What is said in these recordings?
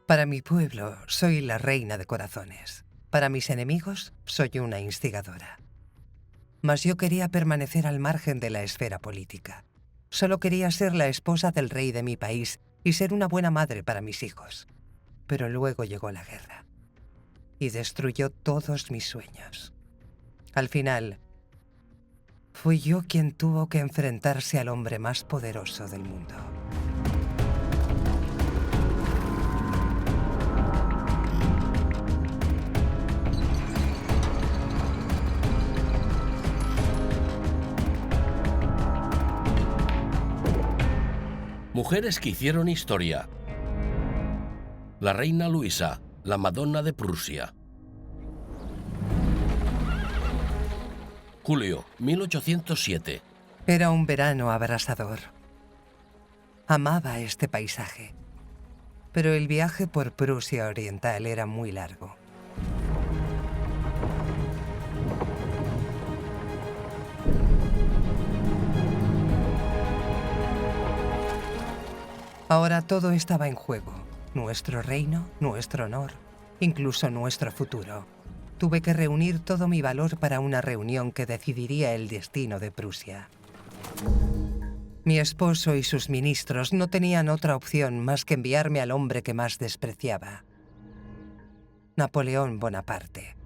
Para mi pueblo, soy la reina de corazones. Para mis enemigos, soy una instigadora. Mas yo quería permanecer al margen de la esfera política. Solo quería ser la esposa del rey de mi país y ser una buena madre para mis hijos. Pero luego llegó la guerra y destruyó todos mis sueños. Al final, fui yo quien tuvo que enfrentarse al hombre más poderoso del mundo. Mujeres que hicieron historia. La reina Luisa, la Madonna de Prusia. Julio, 1807. Era un verano abrasador. Amaba este paisaje, pero el viaje por Prusia Oriental era muy largo. Ahora todo estaba en juego. Nuestro reino, nuestro honor, incluso nuestro futuro. Tuve que reunir todo mi valor para una reunión que decidiría el destino de Prusia. Mi esposo y sus ministros no tenían otra opción más que enviarme al hombre que más despreciaba. Napoleón Bonaparte.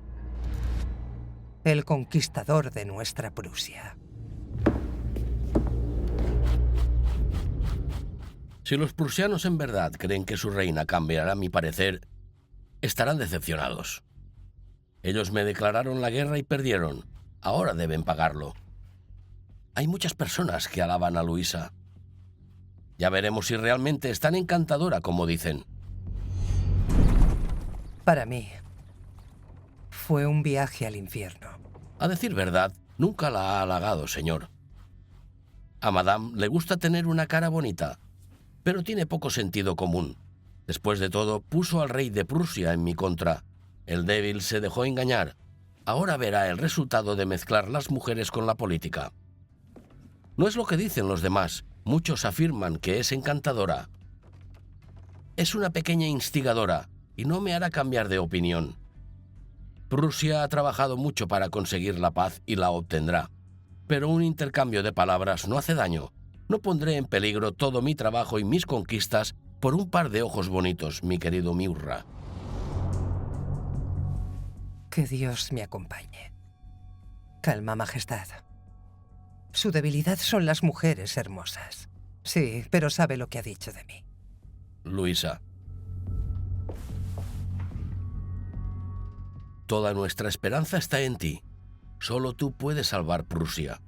El conquistador de nuestra Prusia. Si los prusianos en verdad creen que su reina cambiará mi parecer, estarán decepcionados. Ellos me declararon la guerra y perdieron. Ahora deben pagarlo. Hay muchas personas que alaban a Luisa. Ya veremos si realmente es tan encantadora como dicen. Para mí, fue un viaje al infierno. A decir verdad, nunca la ha halagado, señor. A Madame le gusta tener una cara bonita, pero tiene poco sentido común. Después de todo, puso al rey de Prusia en mi contra. El débil se dejó engañar. Ahora verá el resultado de mezclar las mujeres con la política. No es lo que dicen los demás. Muchos afirman que es encantadora. Es una pequeña instigadora y no me hará cambiar de opinión. Prusia ha trabajado mucho para conseguir la paz y la obtendrá. Pero un intercambio de palabras no hace daño. No pondré en peligro todo mi trabajo y mis conquistas por un par de ojos bonitos, mi querido Miurra. Que Dios me acompañe. Calma, Majestad. Su debilidad son las mujeres hermosas. Sí, pero sabe lo que ha dicho de mí. Luisa. Toda nuestra esperanza está en ti. Solo tú puedes salvar Prusia.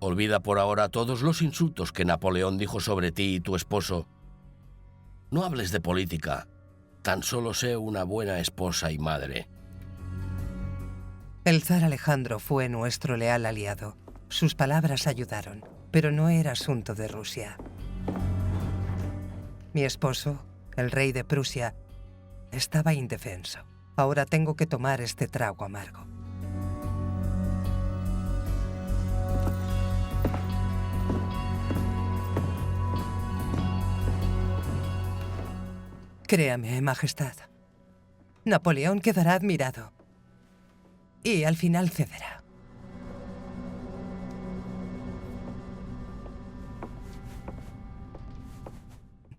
Olvida por ahora todos los insultos que Napoleón dijo sobre ti y tu esposo. No hables de política. Tan solo sé una buena esposa y madre. El zar Alejandro fue nuestro leal aliado. Sus palabras ayudaron, pero no era asunto de Rusia. Mi esposo, el rey de Prusia, estaba indefenso. Ahora tengo que tomar este trago amargo. Créame, Majestad. Napoleón quedará admirado. Y al final cederá.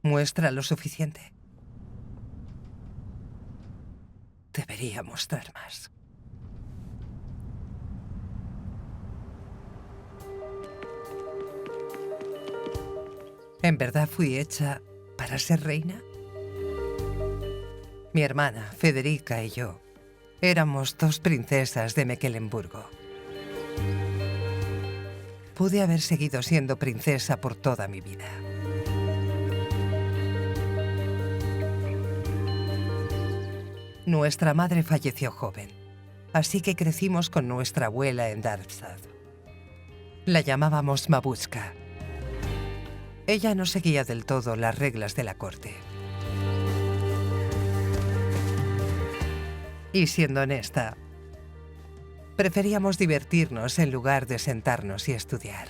¿Muestra lo suficiente? Debería mostrar más. ¿En verdad fui hecha para ser reina? Mi hermana, Federica, y yo éramos dos princesas de Mecklemburgo. Pude haber seguido siendo princesa por toda mi vida. Nuestra madre falleció joven, así que crecimos con nuestra abuela en Darmstadt. La llamábamos Mabushka. Ella no seguía del todo las reglas de la corte. Y siendo honesta, preferíamos divertirnos en lugar de sentarnos y estudiar.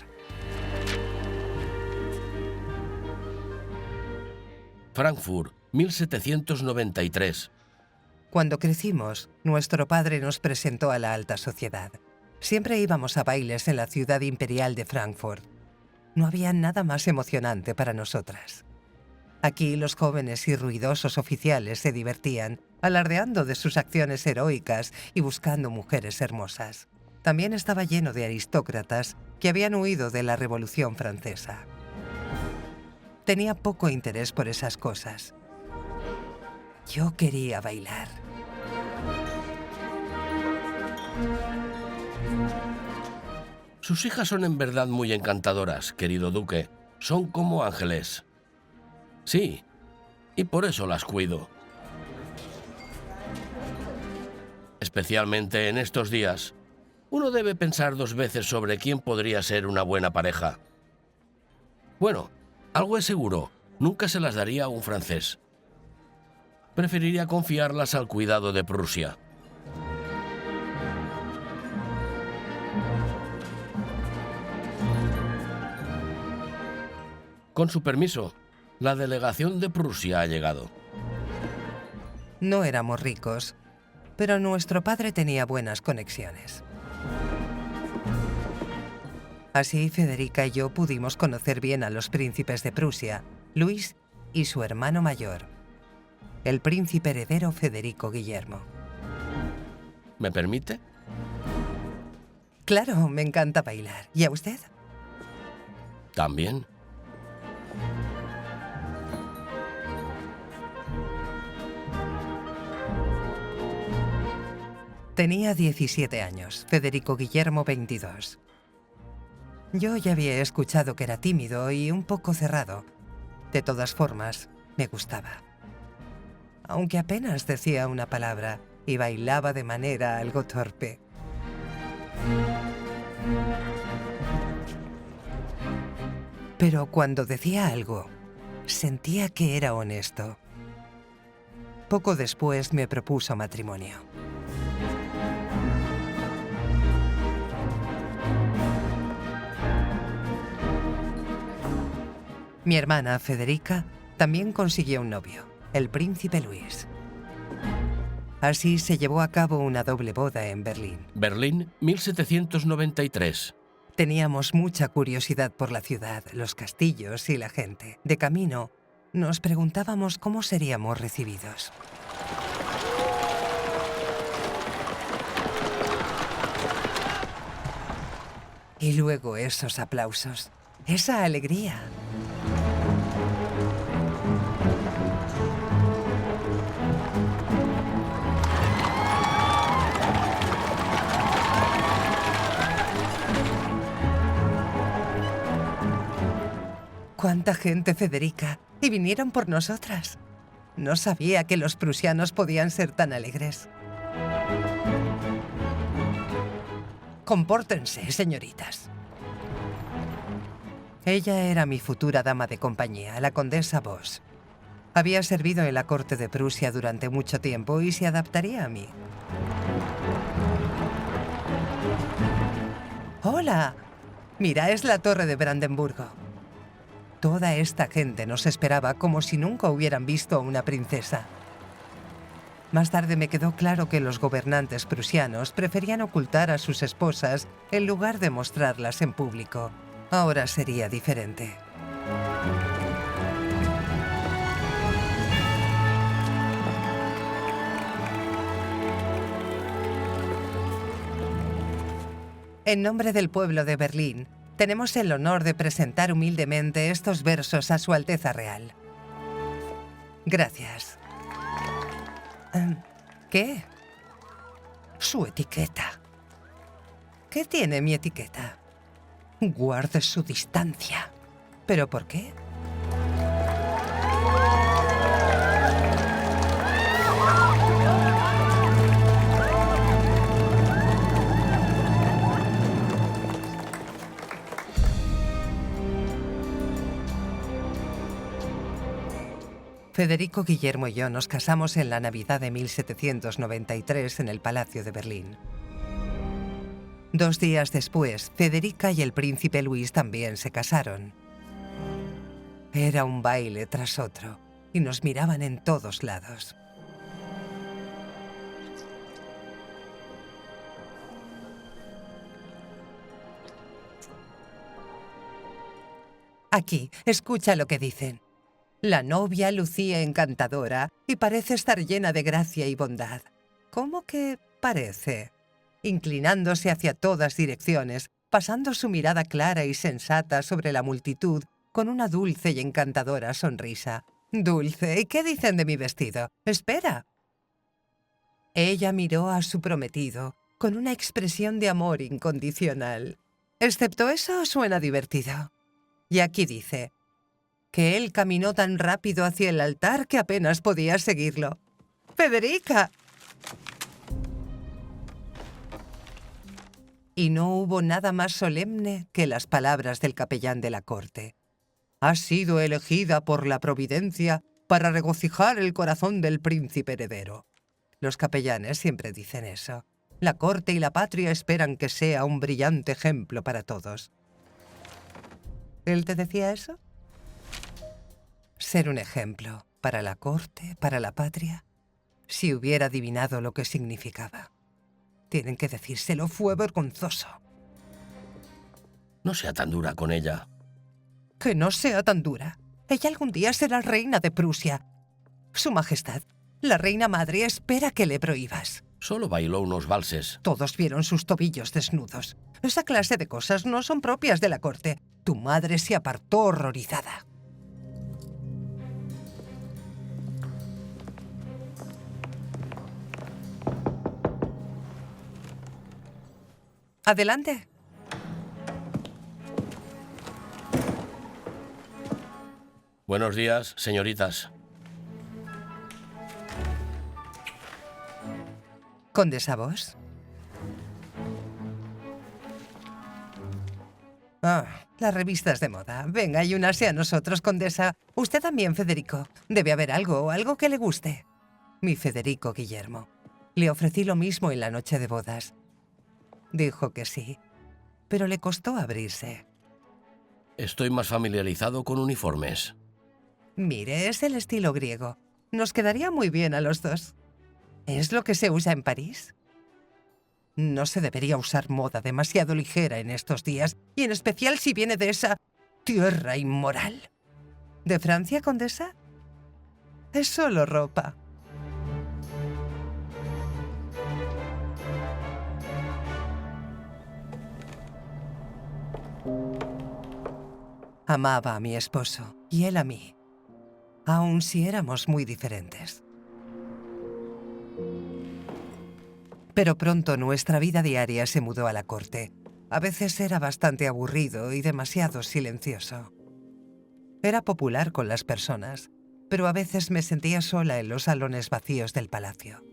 Frankfurt 1793. Cuando crecimos, nuestro padre nos presentó a la alta sociedad. Siempre íbamos a bailes en la ciudad imperial de Frankfurt. No había nada más emocionante para nosotras. Aquí los jóvenes y ruidosos oficiales se divertían, alardeando de sus acciones heroicas y buscando mujeres hermosas. También estaba lleno de aristócratas que habían huido de la Revolución Francesa. Tenía poco interés por esas cosas. Yo quería bailar. Sus hijas son en verdad muy encantadoras, querido duque. Son como ángeles. Sí, y por eso las cuido. Especialmente en estos días, uno debe pensar 2 veces sobre quién podría ser una buena pareja. Bueno, algo es seguro, nunca se las daría a un francés. Preferiría confiarlas al cuidado de Prusia. Con su permiso, la delegación de Prusia ha llegado. No éramos ricos, pero nuestro padre tenía buenas conexiones. Así, Federica y yo pudimos conocer bien a los príncipes de Prusia, Luis y su hermano mayor, el príncipe heredero Federico Guillermo. ¿Me permite? Claro, me encanta bailar. ¿Y a usted? También. Tenía 17 años, Federico Guillermo 22. Yo ya había escuchado que era tímido y un poco cerrado. De todas formas, me gustaba. Aunque apenas decía una palabra y bailaba de manera algo torpe. Pero cuando decía algo, sentía que era honesto. Poco después me propuso matrimonio. Mi hermana, Federica, también consiguió un novio, el príncipe Luis. Así se llevó a cabo una doble boda en Berlín. Berlín, 1793. Teníamos mucha curiosidad por la ciudad, los castillos y la gente. De camino, nos preguntábamos cómo seríamos recibidos. Y luego esos aplausos, esa alegría. ¡Cuánta gente, Federica! Y vinieron por nosotras. No sabía que los prusianos podían ser tan alegres. Compórtense, señoritas. Ella era mi futura dama de compañía, la condesa Bosch. Había servido en la corte de Prusia durante mucho tiempo y se adaptaría a mí. ¡Hola! Mira, es la Torre de Brandenburgo. Toda esta gente nos esperaba como si nunca hubieran visto a una princesa. Más tarde me quedó claro que los gobernantes prusianos preferían ocultar a sus esposas en lugar de mostrarlas en público. Ahora sería diferente. En nombre del pueblo de Berlín, tenemos el honor de presentar humildemente estos versos a Su Alteza Real. Gracias. ¿Qué? Su etiqueta. ¿Qué tiene mi etiqueta? Guarde su distancia. ¿Pero por qué? Federico Guillermo y yo nos casamos en la Navidad de 1793 en el Palacio de Berlín. 2 días después, Federica y el príncipe Luis también se casaron. Era un baile tras otro. y nos miraban en todos lados. Aquí, escucha lo que dicen. La novia lucía encantadora y parece estar llena de gracia y bondad. ¿Cómo que parece? Inclinándose hacia todas direcciones, pasando su mirada clara y sensata sobre la multitud con una dulce y encantadora sonrisa. Dulce, ¿y qué dicen de mi vestido? ¡Espera! Ella miró a su prometido con una expresión de amor incondicional. Excepto eso, suena divertido. Y aquí dice que él caminó tan rápido hacia el altar que apenas podía seguirlo. ¡Federica! Y no hubo nada más solemne que las palabras del capellán de la corte. Has sido elegida por la providencia para regocijar el corazón del príncipe heredero. Los capellanes siempre dicen eso. La corte y la patria esperan que sea un brillante ejemplo para todos. ¿Él te decía eso? Ser un ejemplo para la corte, para la patria. Si hubiera adivinado lo que significaba. Tienen que decírselo, fue vergonzoso. No sea tan dura con ella. Que no sea tan dura. Ella algún día será reina de Prusia. Su Majestad, la reina madre espera que le prohíbas. Solo bailó unos valses. Todos vieron sus tobillos desnudos. Esa clase de cosas no son propias de la corte. Tu madre se apartó horrorizada. Adelante. Buenos días, señoritas. ¿Condesa vos? Ah, las revistas de moda. Venga, y únase a nosotros, condesa. Usted también, Federico. Debe haber algo que le guste. Mi Federico Guillermo. Le ofrecí lo mismo en la noche de bodas. Dijo que sí, pero le costó abrirse. Estoy más familiarizado con uniformes. Mire, es el estilo griego. Nos quedaría muy bien a los dos. ¿Es lo que se usa en París? No se debería usar moda demasiado ligera en estos días, y en especial si viene de esa tierra inmoral. ¿De Francia, condesa? Es solo ropa. Amaba a mi esposo y él a mí, aun si éramos muy diferentes. Pero pronto nuestra vida diaria se mudó a la corte. A veces era bastante aburrido y demasiado silencioso. Era popular con las personas, pero a veces me sentía sola en los salones vacíos del palacio.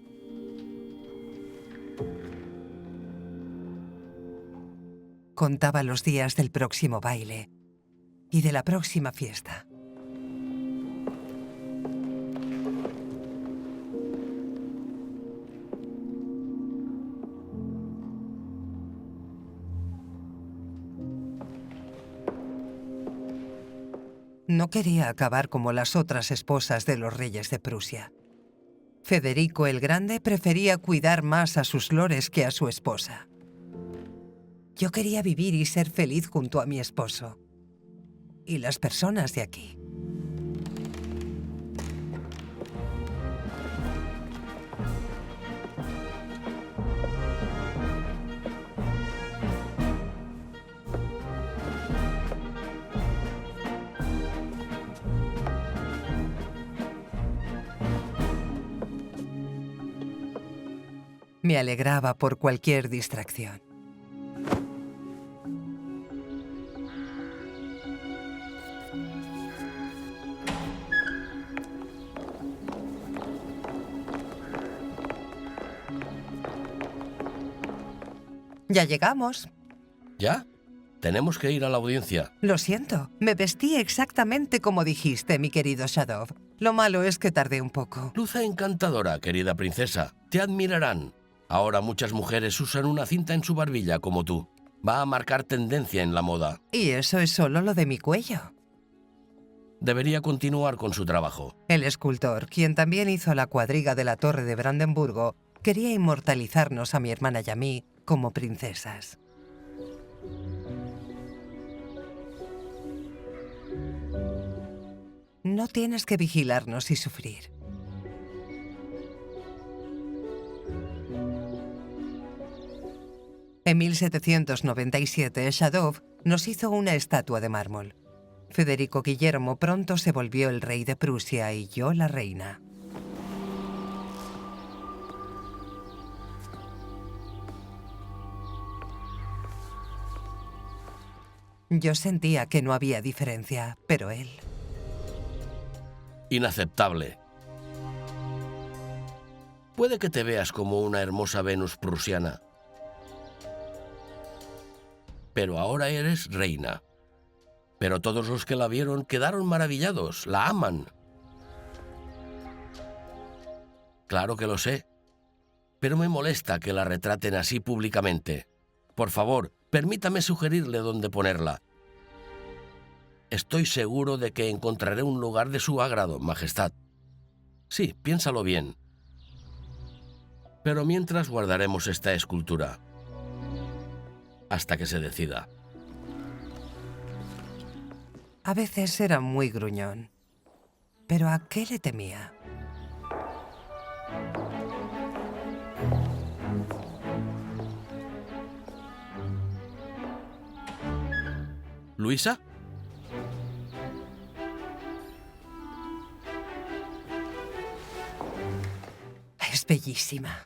Contaba los días del próximo baile y de la próxima fiesta. No quería acabar como las otras esposas de los reyes de Prusia. Federico el Grande prefería cuidar más a sus lores que a su esposa. Yo quería vivir y ser feliz junto a mi esposo y las personas de aquí. Me alegraba por cualquier distracción. Ya llegamos. ¿Ya? Tenemos que ir a la audiencia. Lo siento, me vestí exactamente como dijiste, mi querido Shadov. Lo malo es que tardé un poco. Luce encantadora, querida princesa. Te admirarán. Ahora muchas mujeres usan una cinta en su barbilla como tú. Va a marcar tendencia en la moda. Y eso es solo lo de mi cuello. Debería continuar con su trabajo. El escultor, quien también hizo la cuadriga de la Torre de Brandenburgo, quería inmortalizarnos a mi hermana y a mí como princesas. No tienes que vigilarnos y sufrir. En 1797, Shadov nos hizo una estatua de mármol. Federico Guillermo pronto se volvió el rey de Prusia y yo la reina. Yo sentía que no había diferencia, pero él... Inaceptable. Puede que te veas como una hermosa Venus prusiana, pero ahora eres reina. Pero todos los que la vieron quedaron maravillados, la aman. Claro que lo sé, pero me molesta que la retraten así públicamente. Por favor, permítame sugerirle dónde ponerla. Estoy seguro de que encontraré un lugar de su agrado, Majestad. Sí, piénsalo bien. Pero mientras guardaremos esta escultura, hasta que se decida. A veces era muy gruñón. ¿Pero a qué le temía? ¿Luisa? Es bellísima.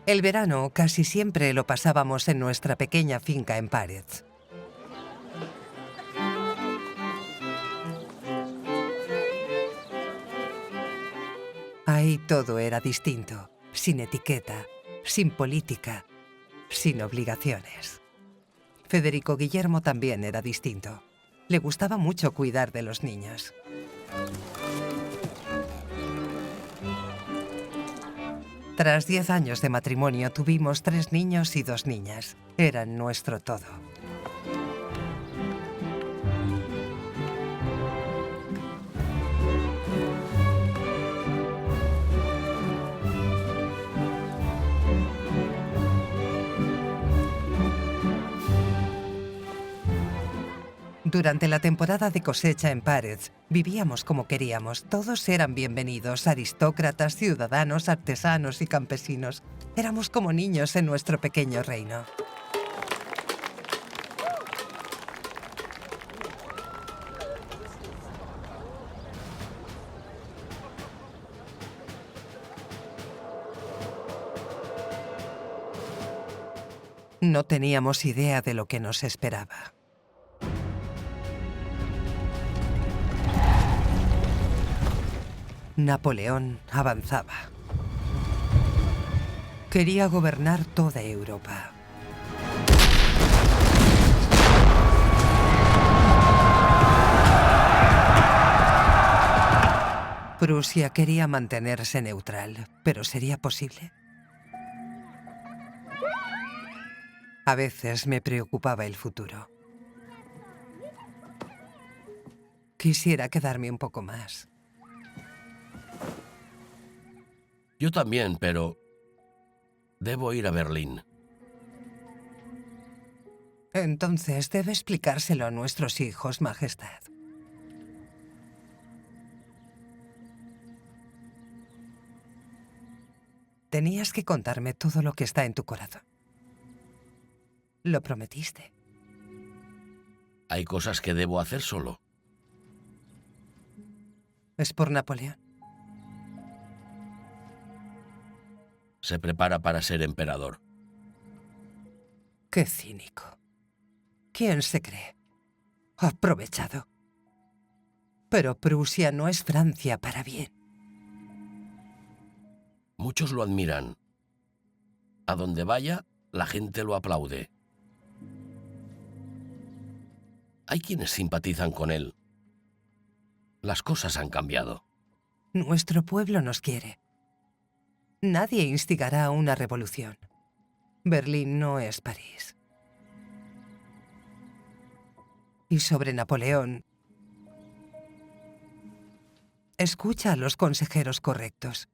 El verano casi siempre lo pasábamos en nuestra pequeña finca en Paretz. Ahí todo era distinto, sin etiqueta, sin política, sin obligaciones. Federico Guillermo también era distinto. Le gustaba mucho cuidar de los niños. Tras 10 años de matrimonio tuvimos 3 niños y 2 niñas. Eran nuestro todo. Durante la temporada de cosecha en Paretz, vivíamos como queríamos. Todos eran bienvenidos, aristócratas, ciudadanos, artesanos y campesinos. Éramos como niños en nuestro pequeño reino. No teníamos idea de lo que nos esperaba. Napoleón avanzaba. Quería gobernar toda Europa. Prusia quería mantenerse neutral, pero ¿sería posible? A veces me preocupaba el futuro. Quisiera quedarme un poco más. Yo también, pero debo ir a Berlín. Entonces debe explicárselo a nuestros hijos, Majestad. Tenías que contarme todo lo que está en tu corazón. Lo prometiste. Hay cosas que debo hacer solo. ¿Es por Napoleón? Se prepara para ser emperador. Qué cínico. ¿Quién se cree? Aprovechado. Pero Prusia no es Francia para bien. Muchos lo admiran. A donde vaya, la gente lo aplaude. Hay quienes simpatizan con él. Las cosas han cambiado. Nuestro pueblo nos quiere. Nadie instigará una revolución. Berlín no es París. Y sobre Napoleón, escucha a los consejeros correctos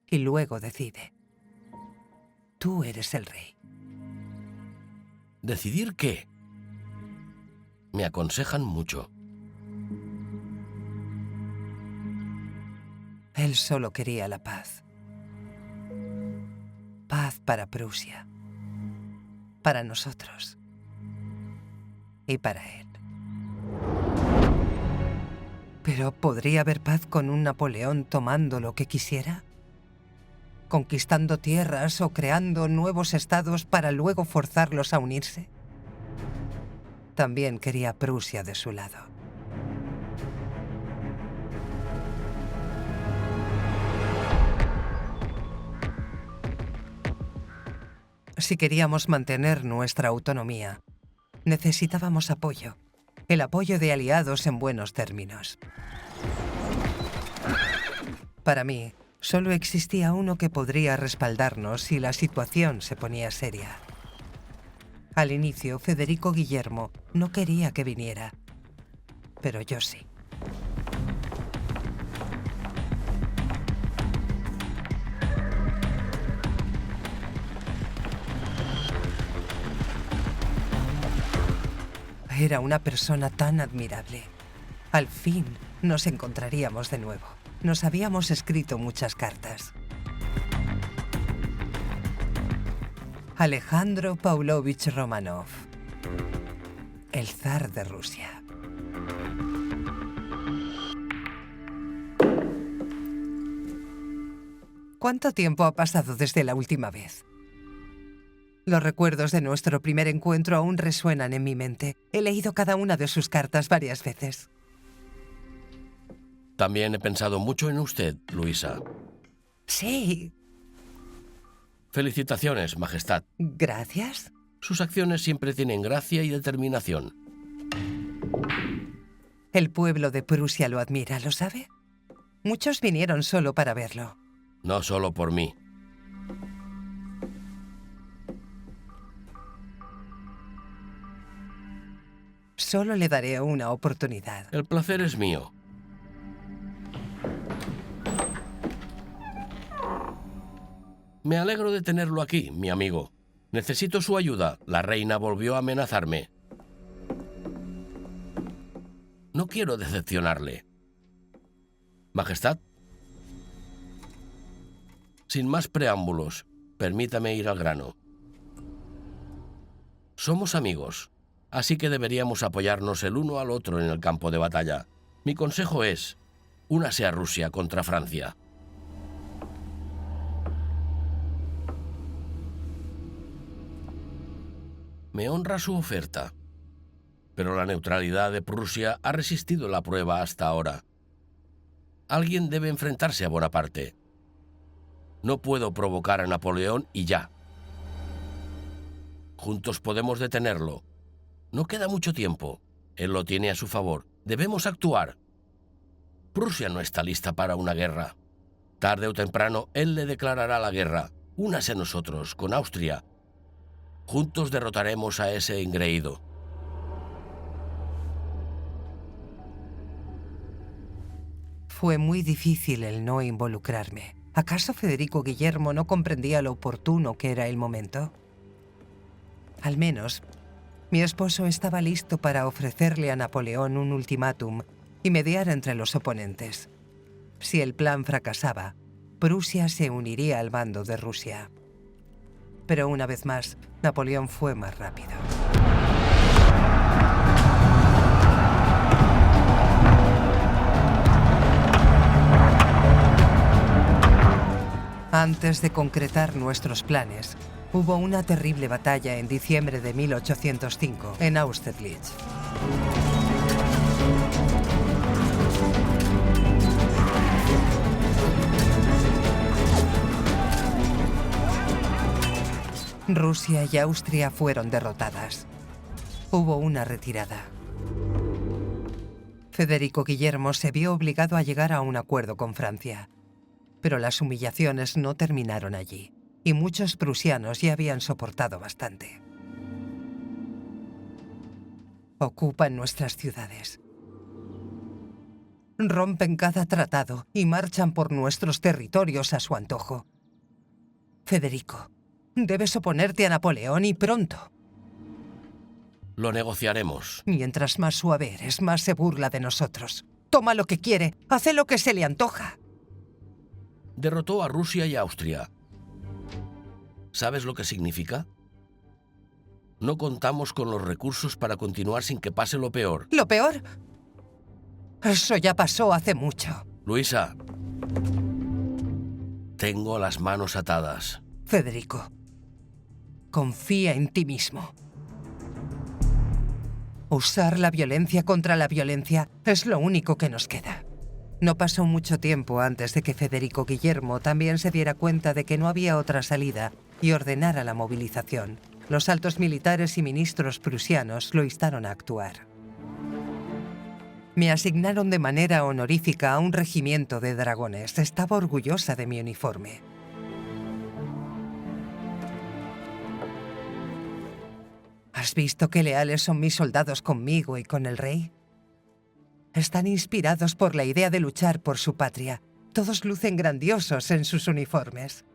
y luego decide. Tú eres el rey. ¿Decidir qué? Me aconsejan mucho. Él solo quería la paz. Paz para Prusia, para nosotros y para él. ¿Pero podría haber paz con un Napoleón tomando lo que quisiera? ¿Conquistando tierras o creando nuevos estados para luego forzarlos a unirse? También quería Prusia de su lado. Si queríamos mantener nuestra autonomía, necesitábamos apoyo. El apoyo de aliados en buenos términos. Para mí, solo existía uno que podría respaldarnos si la situación se ponía seria. Al inicio, Federico Guillermo no quería que viniera, pero yo sí. Era una persona tan admirable. Al fin nos encontraríamos de nuevo. Nos habíamos escrito muchas cartas. Alejandro Pavlovich Romanov, el zar de Rusia. ¿Cuánto tiempo ha pasado desde la última vez? Los recuerdos de nuestro primer encuentro aún resuenan en mi mente. He leído cada una de sus cartas varias veces. También he pensado mucho en usted, Luisa. Sí. Felicitaciones, Majestad. Gracias. Sus acciones siempre tienen gracia y determinación. El pueblo de Prusia lo admira, ¿lo sabe? Muchos vinieron solo para verlo. No solo por mí. Solo le daré una oportunidad. El placer es mío. Me alegro de tenerlo aquí, mi amigo. Necesito su ayuda. La reina volvió a amenazarme. No quiero decepcionarle. Majestad. Sin más preámbulos, permítame ir al grano. Somos amigos. Así que deberíamos apoyarnos el uno al otro en el campo de batalla. Mi consejo es, únase a Rusia contra Francia. Me honra su oferta, pero la neutralidad de Prusia ha resistido la prueba hasta ahora. Alguien debe enfrentarse a Bonaparte. No puedo provocar a Napoleón y ya. Juntos podemos detenerlo. No queda mucho tiempo. Él lo tiene a su favor. Debemos actuar. Prusia no está lista para una guerra. Tarde o temprano, él le declarará la guerra. Únase a nosotros, con Austria. Juntos derrotaremos a ese engreído. Fue muy difícil el no involucrarme. ¿Acaso Federico Guillermo no comprendía lo oportuno que era el momento? Al menos, mi esposo estaba listo para ofrecerle a Napoleón un ultimátum y mediar entre los oponentes. Si el plan fracasaba, Prusia se uniría al bando de Rusia. Pero una vez más, Napoleón fue más rápido. Antes de concretar nuestros planes, hubo una terrible batalla en diciembre de 1805 en Austerlitz. Rusia y Austria fueron derrotadas. Hubo una retirada. Federico Guillermo se vio obligado a llegar a un acuerdo con Francia. Pero las humillaciones no terminaron allí, y muchos prusianos ya habían soportado bastante. Ocupan nuestras ciudades. Rompen cada tratado y marchan por nuestros territorios a su antojo. Federico, debes oponerte a Napoleón y pronto. Lo negociaremos. Mientras más suave eres, más se burla de nosotros. Toma lo que quiere, hace lo que se le antoja. Derrotó a Rusia y Austria. ¿Sabes lo que significa? No contamos con los recursos para continuar sin que pase lo peor. ¿Lo peor? Eso ya pasó hace mucho. Luisa, tengo las manos atadas. Federico, confía en ti mismo. Usar la violencia contra la violencia es lo único que nos queda. No pasó mucho tiempo antes de que Federico Guillermo también se diera cuenta de que no había otra salida y ordenara la movilización. Los altos militares y ministros prusianos lo instaron a actuar. Me asignaron de manera honorífica a un regimiento de dragones. Estaba orgullosa de mi uniforme. ¿Has visto qué leales son mis soldados conmigo y con el rey? Están inspirados por la idea de luchar por su patria. Todos lucen grandiosos en sus uniformes.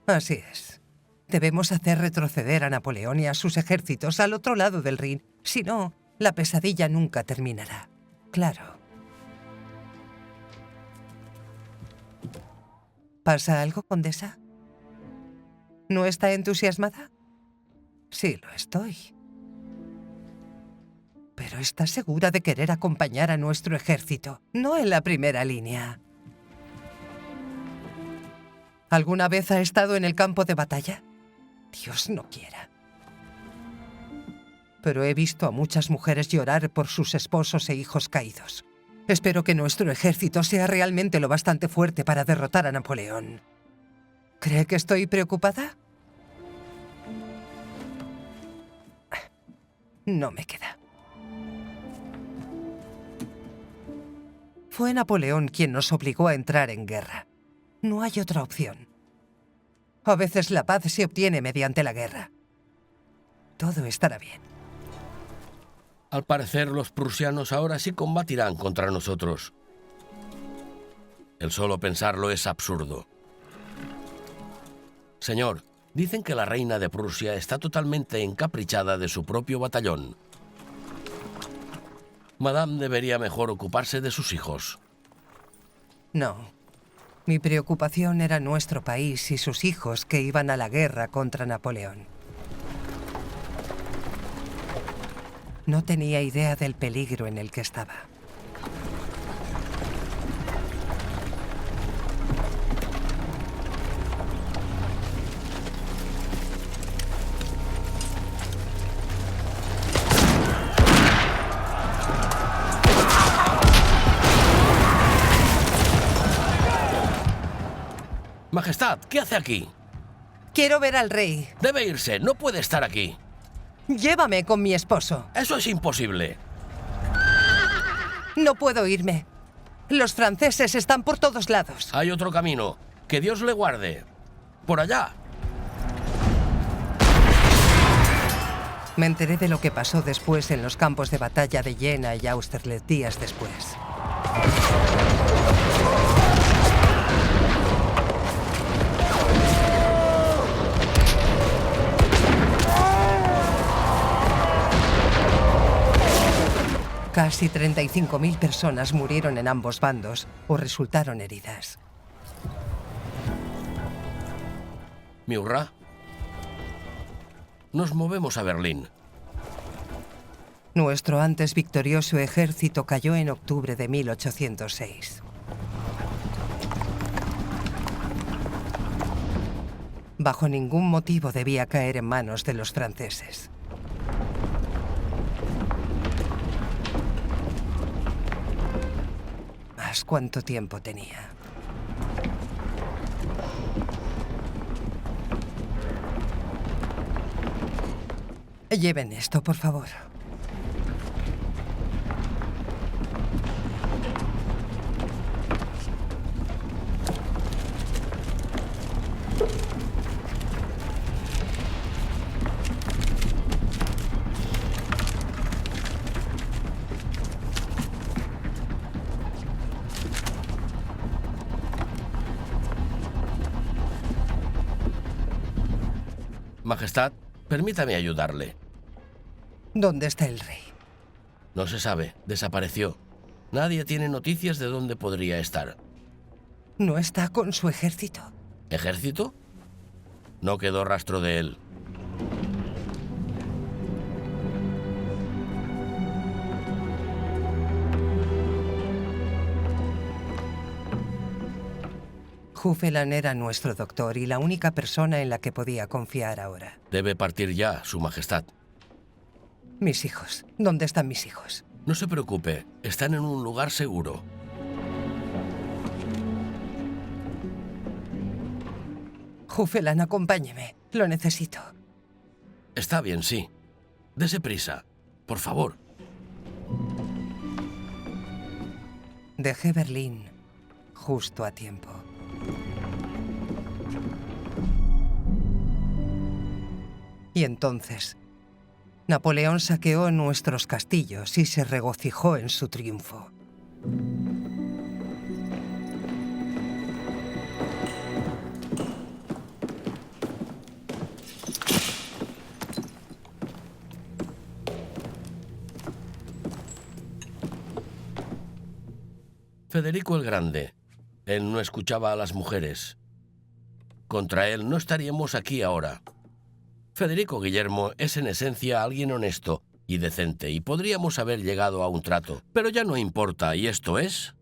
Así es. Debemos hacer retroceder a Napoleón y a sus ejércitos al otro lado del Rin. Si no, la pesadilla nunca terminará. Claro. ¿Pasa algo, condesa? ¿No está entusiasmada? Sí, lo estoy. Pero ¿estás segura de querer acompañar a nuestro ejército? No en la primera línea. ¿Alguna vez ha estado en el campo de batalla? Dios no quiera. Pero he visto a muchas mujeres llorar por sus esposos e hijos caídos. Espero que nuestro ejército sea realmente lo bastante fuerte para derrotar a Napoleón. ¿Cree que estoy preocupada? No me queda. Fue Napoleón quien nos obligó a entrar en guerra. No hay otra opción. A veces la paz se obtiene mediante la guerra. Todo estará bien. Al parecer, los prusianos ahora sí combatirán contra nosotros. El solo pensarlo es absurdo. Señor, dicen que la reina de Prusia está totalmente encaprichada de su propio batallón. Madame debería mejor ocuparse de sus hijos. No. Mi preocupación era nuestro país y sus hijos que iban a la guerra contra Napoleón. No tenía idea del peligro en el que estaba. Majestad, ¿qué hace aquí? Quiero ver al rey. Debe irse, no puede estar aquí. Llévame con mi esposo. Eso es imposible. No puedo irme. Los franceses están por todos lados. Hay otro camino. Que Dios le guarde. Por allá. Me enteré de lo que pasó después en los campos de batalla de Jena y Austerlitz días después. Casi 35.000 personas murieron en ambos bandos o resultaron heridas. Murat. Nos movemos a Berlín. Nuestro antes victorioso ejército cayó en octubre de 1806. Bajo ningún motivo debía caer en manos de los franceses. Mas ¿cuánto tiempo tenía? Lleven esto, por favor. Majestad, permítame ayudarle. ¿Dónde está el rey? No se sabe, desapareció. Nadie tiene noticias de dónde podría estar. ¿No está con su ejército? ¿Ejército? No quedó rastro de él. Jufelan era nuestro doctor y la única persona en la que podía confiar ahora. Debe partir ya, Su Majestad. Mis hijos. ¿Dónde están mis hijos? No se preocupe, están en un lugar seguro. Jufelan, acompáñeme. Lo necesito. Está bien, sí. Dese prisa, por favor. Dejé Berlín justo a tiempo. Y entonces, Napoleón saqueó nuestros castillos y se regocijó en su triunfo. Federico el Grande. Él no escuchaba a las mujeres. Contra él no estaríamos aquí ahora. Federico Guillermo es en esencia alguien honesto y decente, y podríamos haber llegado a un trato. Pero ya no importa, ¿y esto es?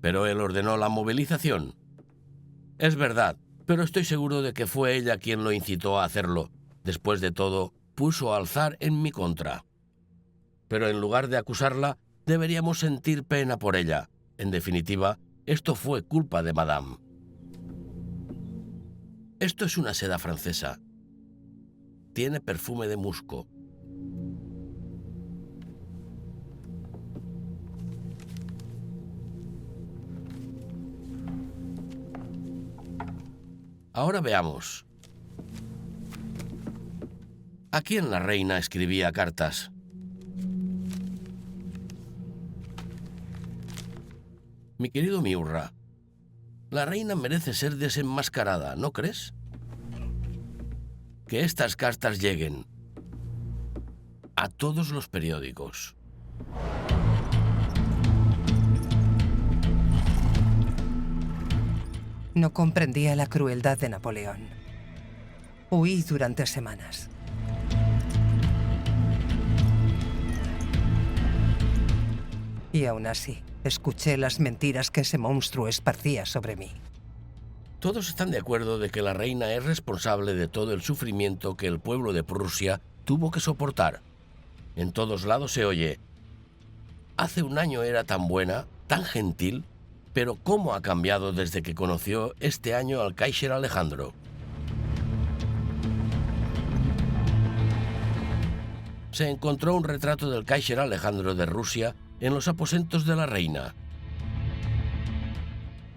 Pero él ordenó la movilización. Es verdad, pero estoy seguro de que fue ella quien lo incitó a hacerlo. Después de todo, puso al zar en mi contra. Pero en lugar de acusarla, deberíamos sentir pena por ella. En definitiva, esto fue culpa de Madame. Esto es una seda francesa. Tiene perfume de musgo. Ahora veamos. ¿A quién la reina escribía cartas? Mi querido Miurra, la reina merece ser desenmascarada, ¿no crees? Que estas cartas lleguen a todos los periódicos. No comprendía la crueldad de Napoleón. Huí durante semanas. Y aún así, escuché las mentiras que ese monstruo esparcía sobre mí. Todos están de acuerdo de que la reina es responsable de todo el sufrimiento que el pueblo de Prusia tuvo que soportar. En todos lados se oye: hace un año era tan buena, tan gentil, pero ¿cómo ha cambiado desde que conoció este año al Kaiser Alejandro? Se encontró un retrato del Kaiser Alejandro de Rusia en los aposentos de la reina.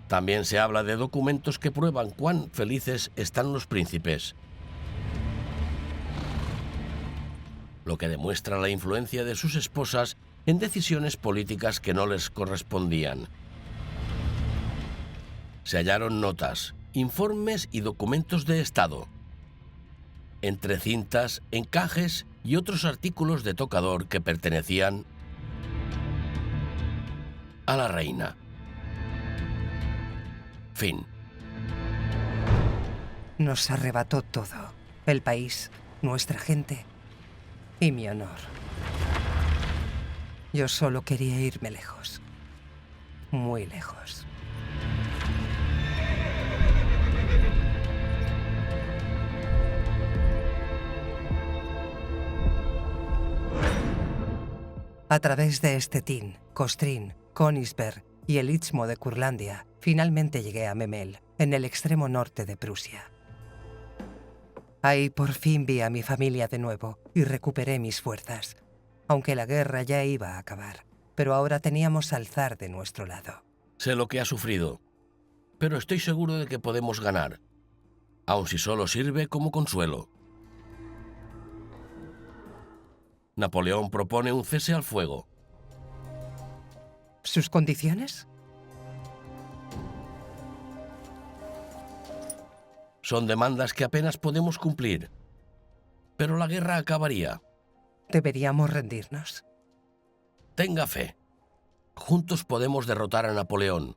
También se habla de documentos que prueban cuán felices están los príncipes, lo que demuestra la influencia de sus esposas en decisiones políticas que no les correspondían. Se hallaron notas, informes y documentos de Estado, entre cintas, encajes y otros artículos de tocador que pertenecían a la reina. Fin. Nos arrebató todo. El país, nuestra gente y mi honor. Yo solo quería irme lejos. Muy lejos. A través de Stettin, Kostrin, Königsberg y el Istmo de Curlandia, finalmente llegué a Memel, en el extremo norte de Prusia. Ahí por fin vi a mi familia de nuevo y recuperé mis fuerzas, aunque la guerra ya iba a acabar, pero ahora teníamos al zar de nuestro lado. Sé lo que ha sufrido, pero estoy seguro de que podemos ganar, aun si solo sirve como consuelo. Napoleón propone un cese al fuego. ¿Sus condiciones? Son demandas que apenas podemos cumplir. pero la guerra acabaría. ¿Deberíamos rendirnos? Tenga fe. Juntos podemos derrotar a Napoleón.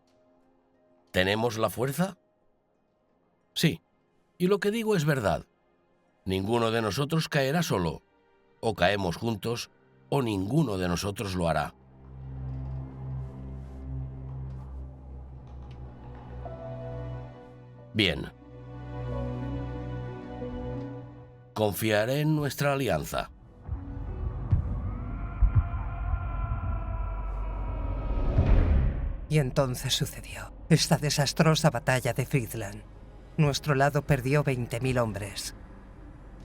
¿Tenemos la fuerza? Sí, y lo que digo es verdad. Ninguno de nosotros caerá solo. O caemos juntos, o ninguno de nosotros lo hará. Bien. Confiaré en nuestra alianza. Y entonces sucedió esta desastrosa batalla de Friedland. Nuestro lado perdió 20.000 hombres.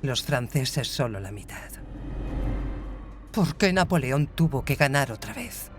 Los franceses solo la mitad. ¿Por qué Napoleón tuvo que ganar otra vez?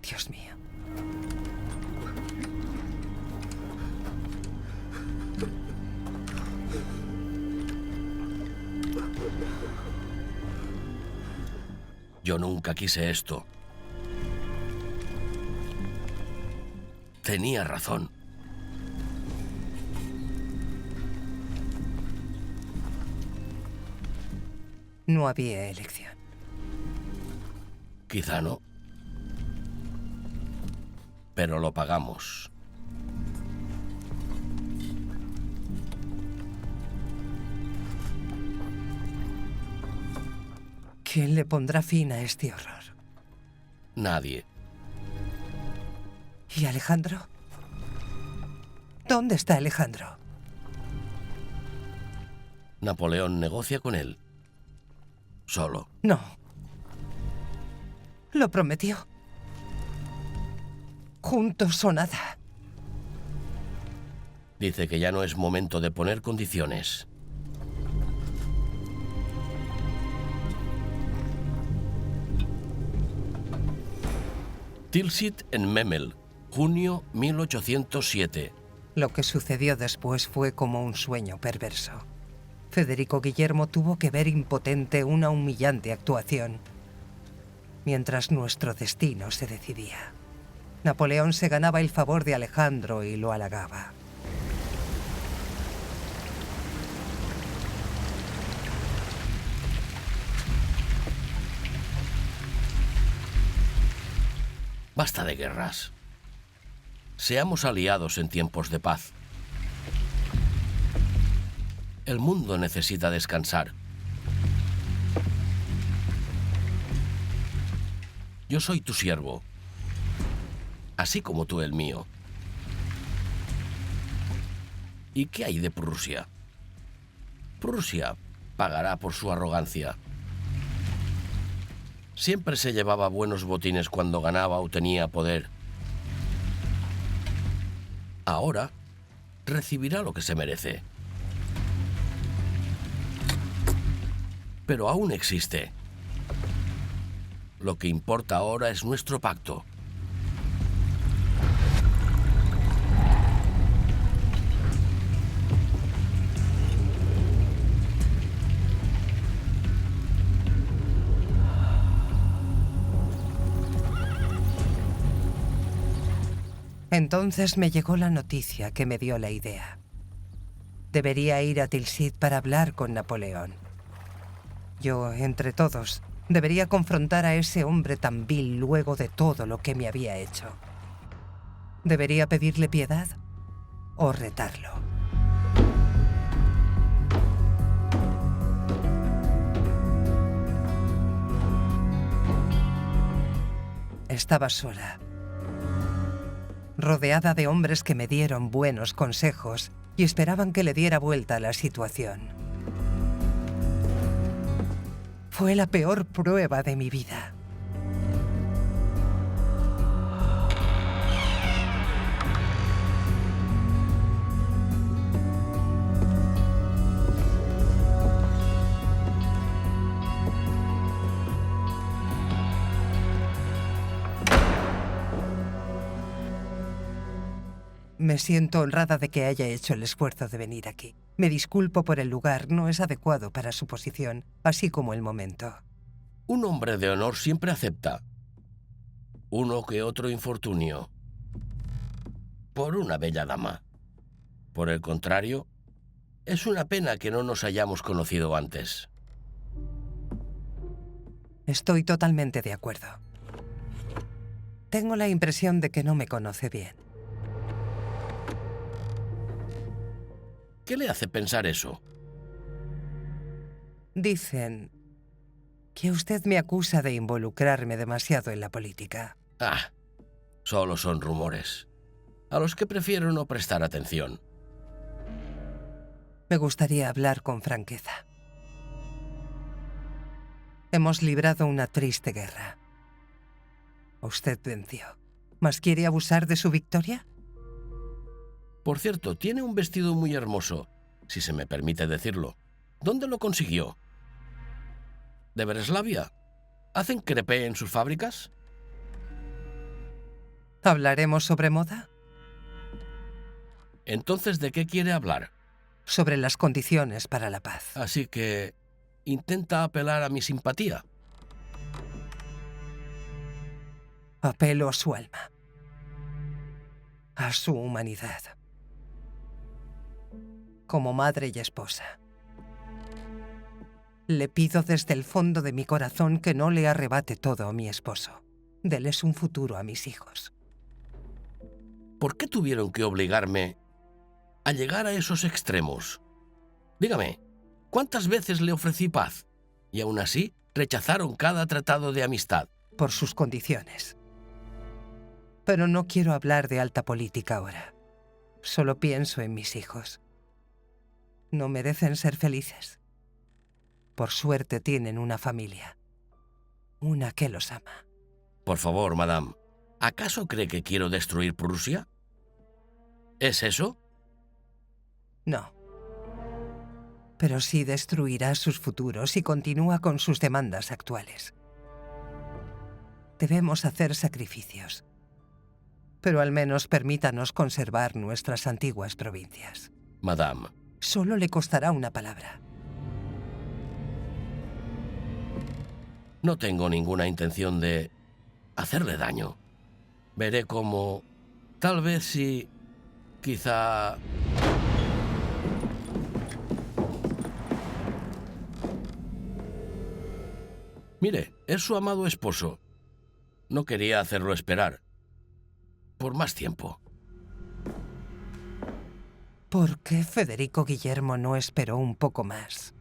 Dios mío. Yo nunca quise esto. Tenía razón. No había elección. Quizá no. Pero lo pagamos. ¿Quién le pondrá fin a este horror? Nadie. ¿Y Alejandro? ¿Dónde está Alejandro? Napoleón negocia con él. Solo. No. Lo prometió. Juntos o nada. Dice que ya no es momento de poner condiciones. Tilsit en Memel, junio 1807. Lo que sucedió después fue como un sueño perverso. Federico Guillermo tuvo que ver impotente una humillante actuación, mientras nuestro destino se decidía. Napoleón se ganaba el favor de Alejandro y lo halagaba. Basta de guerras. Seamos aliados en tiempos de paz. El mundo necesita descansar. Yo soy tu siervo, así como tú el mío. ¿Y qué hay de Prusia? Prusia pagará por su arrogancia. Siempre se llevaba buenos botines cuando ganaba o tenía poder. Ahora recibirá lo que se merece. Pero aún existe. Lo que importa ahora es nuestro pacto. Entonces me llegó la noticia que me dio la idea. Debería ir a Tilsit para hablar con Napoleón. Yo, entre todos, debería confrontar a ese hombre tan vil luego de todo lo que me había hecho. ¿Debería pedirle piedad o retarlo? Estaba sola, rodeada de hombres que me dieron buenos consejos y esperaban que le diera vuelta a la situación. Fue la peor prueba de mi vida. Me siento honrada de que haya hecho el esfuerzo de venir aquí. Me disculpo por el lugar, no es adecuado para su posición, así como el momento. Un hombre de honor siempre acepta uno que otro infortunio por una bella dama. Por el contrario, es una pena que no nos hayamos conocido antes. Estoy totalmente de acuerdo. Tengo la impresión de que no me conoce bien. ¿Qué le hace pensar eso? Dicen que usted me acusa de involucrarme demasiado en la política. Ah, solo son rumores, a los que prefiero no prestar atención. Me gustaría hablar con franqueza. Hemos librado una triste guerra. Usted venció. ¿Mas quiere abusar de su victoria? Por cierto, tiene un vestido muy hermoso, si se me permite decirlo. ¿Dónde lo consiguió? ¿De Breslavia? ¿Hacen crepé en sus fábricas? ¿Hablaremos sobre moda? Entonces, ¿de qué quiere hablar? Sobre las condiciones para la paz. Así que intenta apelar a mi simpatía. Apelo a su alma. A su humanidad. Como madre y esposa. Le pido desde el fondo de mi corazón que no le arrebate todo a mi esposo. Deles un futuro a mis hijos. ¿Por qué tuvieron que obligarme a llegar a esos extremos? Dígame, ¿cuántas veces le ofrecí paz? Y aún así, rechazaron cada tratado de amistad. Por sus condiciones. Pero no quiero hablar de alta política ahora. Solo pienso en mis hijos. ¿No merecen ser felices? Por suerte tienen una familia. Una que los ama. Por favor, madame, ¿acaso cree que quiero destruir Prusia? ¿Es eso? No. Pero sí destruirá sus futuros si continúa con sus demandas actuales. Debemos hacer sacrificios. Pero al menos permítanos conservar nuestras antiguas provincias. Madame. Solo le costará una palabra. No tengo ninguna intención de hacerle daño. Veré cómo, tal vez sí, quizá... Mire, es su amado esposo. No quería hacerlo esperar por más tiempo. ¿Por qué Federico Guillermo no esperó un poco más?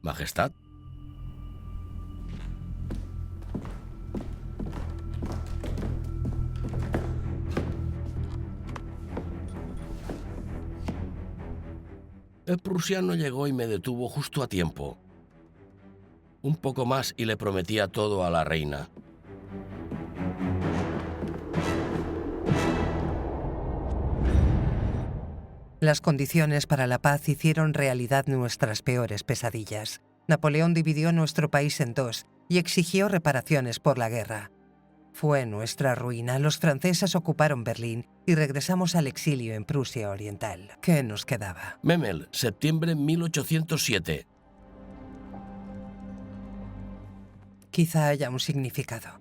Majestad. El prusiano llegó y me detuvo justo a tiempo. Un poco más y le prometía todo a la reina. Las condiciones para la paz hicieron realidad nuestras peores pesadillas. Napoleón dividió nuestro país en dos y exigió reparaciones por la guerra. Fue nuestra ruina. Los franceses ocuparon Berlín y regresamos al exilio en Prusia Oriental. ¿Qué nos quedaba? Memel, septiembre 1807. Quizá haya un significado.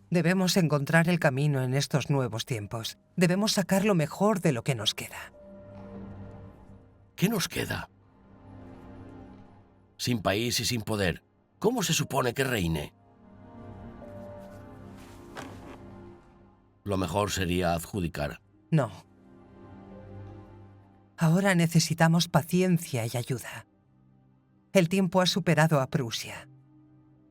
Debemos encontrar el camino en estos nuevos tiempos. Debemos sacar lo mejor de lo que nos queda. ¿Qué nos queda? Sin país y sin poder, ¿cómo se supone que reine? Lo mejor sería adjudicar. No. Ahora necesitamos paciencia y ayuda. El tiempo ha superado a Prusia.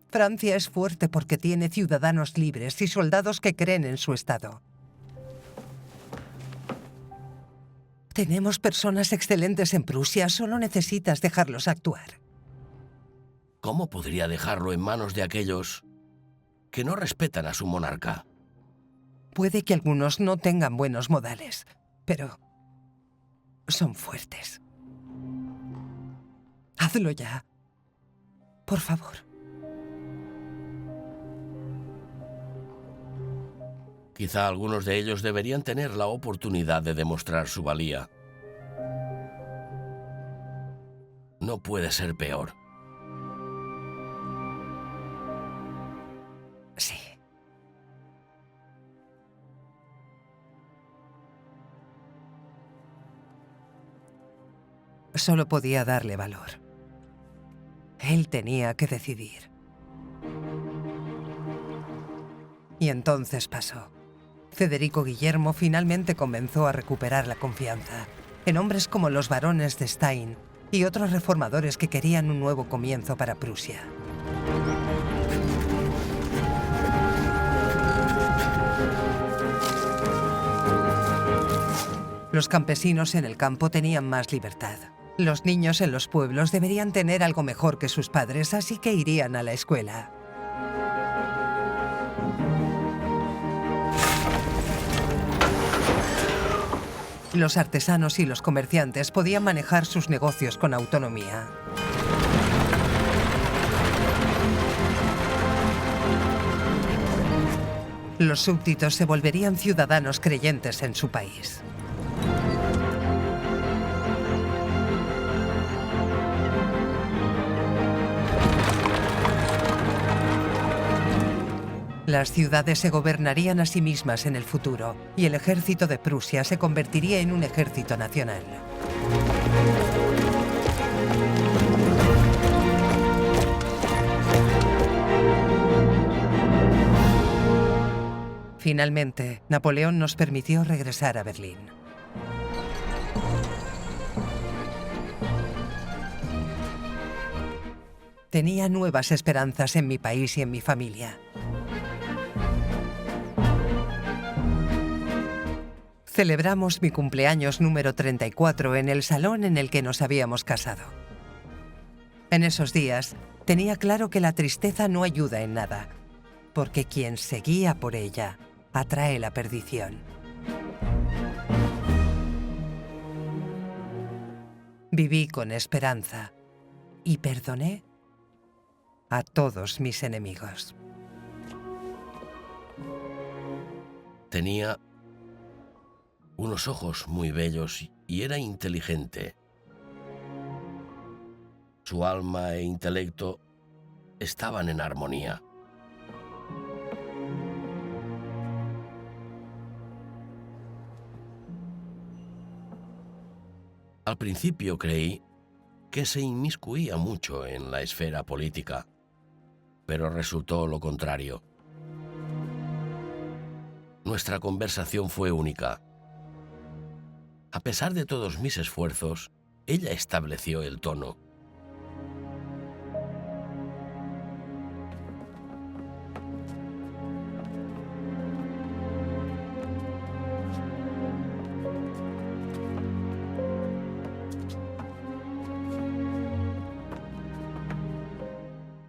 Francia es fuerte porque tiene ciudadanos libres y soldados que creen en su estado. Tenemos personas excelentes en Prusia, solo necesitas dejarlos actuar. ¿Cómo podría dejarlo en manos de aquellos que no respetan a su monarca? Puede que algunos no tengan buenos modales, pero son fuertes. Hazlo ya. Por favor. Quizá algunos de ellos deberían tener la oportunidad de demostrar su valía. No puede ser peor. Sí. Solo podía darle valor. Él tenía que decidir. Y entonces pasó. Federico Guillermo finalmente comenzó a recuperar la confianza en hombres como los barones de Stein y otros reformadores que querían un nuevo comienzo para Prusia. Los campesinos en el campo tenían más libertad. Los niños en los pueblos deberían tener algo mejor que sus padres, así que irían a la escuela. Los artesanos y los comerciantes podían manejar sus negocios con autonomía. Los súbditos se volverían ciudadanos creyentes en su país. Las ciudades se gobernarían a sí mismas en el futuro, y el ejército de Prusia se convertiría en un ejército nacional. Finalmente, Napoleón nos permitió regresar a Berlín. Tenía nuevas esperanzas en mi país y en mi familia. Celebramos mi cumpleaños número 34 en el salón en el que nos habíamos casado. En esos días, tenía claro que la tristeza no ayuda en nada, porque quien se guía por ella atrae la perdición. Viví con esperanza y perdoné a todos mis enemigos. Tenía unos ojos muy bellos y era inteligente. Su alma e intelecto estaban en armonía. Al principio creí que se inmiscuía mucho en la esfera política, pero resultó lo contrario. Nuestra conversación fue única. A pesar de todos mis esfuerzos, ella estableció el tono.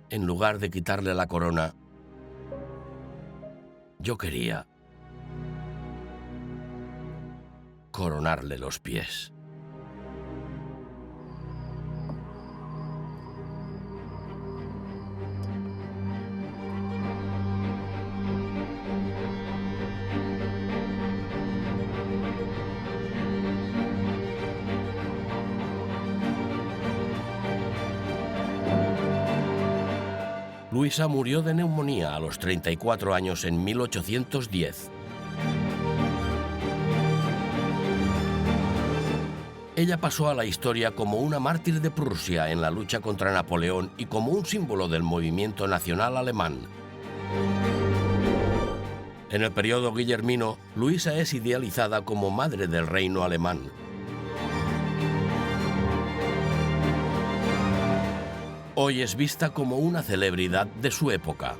En lugar de quitarle la corona, yo quería coronarle los pies. Luisa murió de neumonía a los 34 años en 1810. Ella pasó a la historia como una mártir de Prusia en la lucha contra Napoleón y como un símbolo del movimiento nacional alemán. En el periodo guillermino, Luisa es idealizada como madre del reino alemán. Hoy es vista como una celebridad de su época.